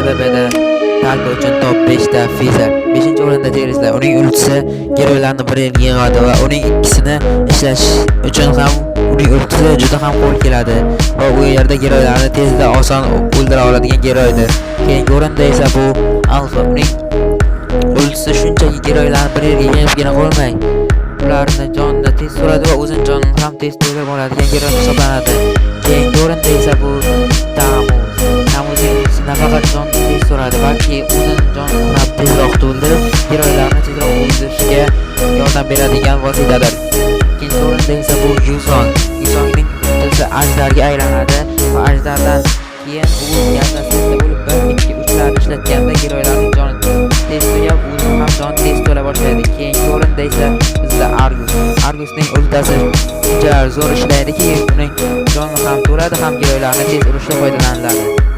TBB'da talba uchun top 5 da Fizer. 5-o'rinda Terislar. Uning ultisi giroylarni bir yerga yig'adi va uning ikkisini ishlash uchun ham uning ultisi juda ham qo'l keladi va u yerda giroylarni tezda oson o'ldira oladigan giroydir. Keyingi o'rinda esa bu Alfa. Uning ultisi shunchaki giroylarni bir yerga yig'ibgina qo'ymay, ularni jonini tez suradi va o'zining jonini ham tez to'lab oladigan giroy hisoblanadi. Keyingi o'rinda esa bu Tamuzning ultisi nafaqat jonni tez suradi, balki o'zining jonini ham tezroq to'ldirib, giroylarni tezroq o'ldirishga yordam beradigan vositadir. Ikkinchi o'rinda esa bu Yuzong. Yuzongning ultisi ajdarga aylanadi va ajdardan keyin u yasasida bo'lib 1-2-3larni ishlatganda giroylarning joni tez to'lab, o'zining ham joni tez to'la boshlaydi. Keyingi o'rinda esa bizda Argus. Argusning ultisi juda zo'r ishlaydi, uning joni ham to'ladi, ham giroylarni tez urishga foydalaniladi.